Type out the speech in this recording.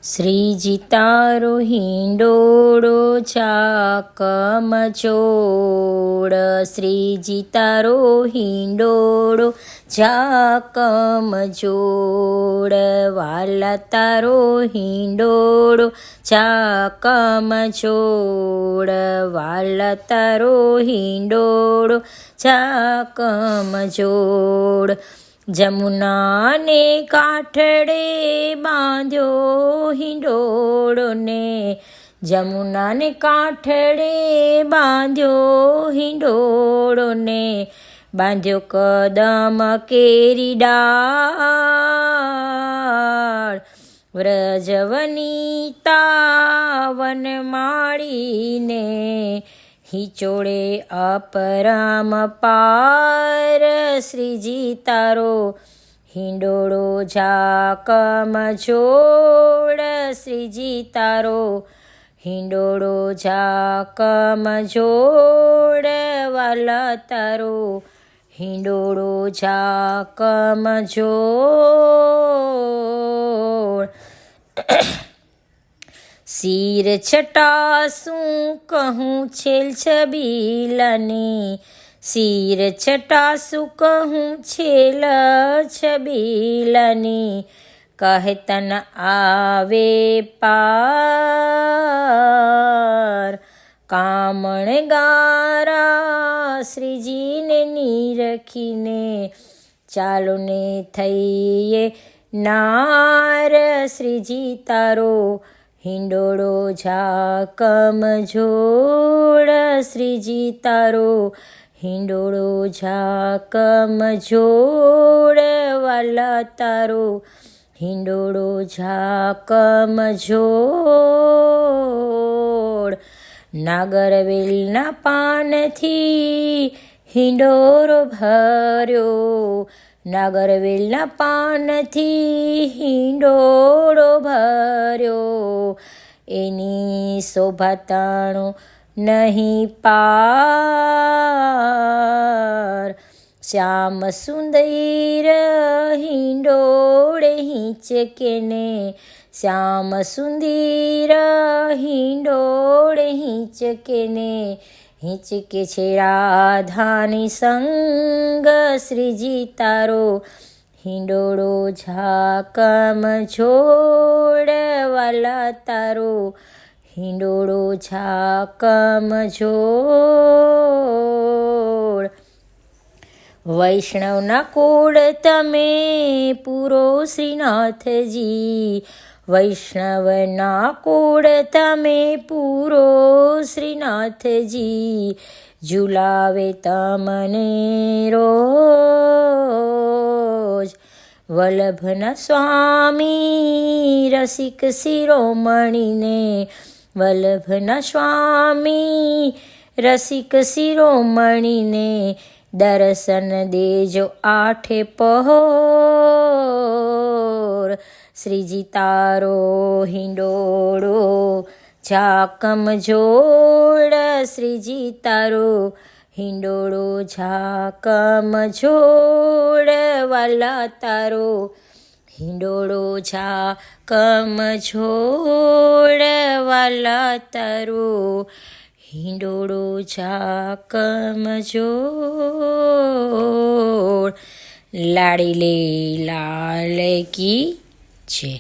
શ્રીજી તારો હિંડોળો ચાકમ ચોળ, શ્રીજી તારો હિંડોળો ચાકમ ચોળ, વાલા તારો હિંડોળો ચાકમ ચોળ, વાલા તારો હિંડોળો ચાકમ ચોળ. જમુનાને કાંઠડે બાંધ્યો હિંડોળો ને, જમુનાને કાંઠડે બાંધ્યો હિંડોળો ને, બાંધ્યો કદમ કેરી ડાળ, વ્રજવનિતા વનમાળીને, હિંચોળે અપરમ પાર, શ્રીજી તારો હિંડોળો ઝાકમ ચોળ, શ્રીજી તારો હિંડોળો ઝાકમ ચોળ, વાલા તારો હિંડોળો ઝાકમ ચોળ. શિર છટાશું કહું છેલ છબીલની, શિર છટાશું કહું છેલ છબીલની, કહેતન આવે પાર, કામણ ગારા શ્રીજીને નીરખીને, ચાલો ને થઈએ નાર, શ્રીજી તારો હિંડોળો ઝાકમ ચોળ, શ્રીજી તારો હિંડોળો ઝાકમ ચોળ, વાલા તારો હિંડોળો ઝાકમ ચોળ. નાગરવેલના પાનથી હિંડોળો ભર્યો, નાગરવેલના પાનથી હિંડોળો ભર્યો, એની શોભાતાણું નહીં પાર, શ્યામ સુંદર હિંડોળે હિંચકે ને, શ્યામ સુંદર હિંડોળે હિંચકે ને, હિંચકે છે રાધાની સંગ, શ્રીજી તારો હિંડોળો ઝાકમ ચોળ, વાલા તારો હિંડોળો ઝાકમ ચોળ. વૈષ્ણવના કુળ તમે પૂરો શ્રીનાથજી, વૈષ્ણવના કુળ તમે પૂરો શ્રીનાથજી, ઝુલાવે તમને રોજ. વલ્લભના સ્વામી રસિક શિરોમણીને, વલ્લભના સ્વામી રસિક શિરોમણીને, દર્શન દેજો આઠે પહોર, શ્રીજી તારો હિંડોળો ઝાકમ ચોળ, શ્રીજી તારો હિંડોળો ઝાકમ ચોળ, વાલા તારો હિંડોળો ઝાકમ ચોળ, વાલા તારો હિંડોળો ઝાકમ ચોળ. લાડીલે લાલ કી જય.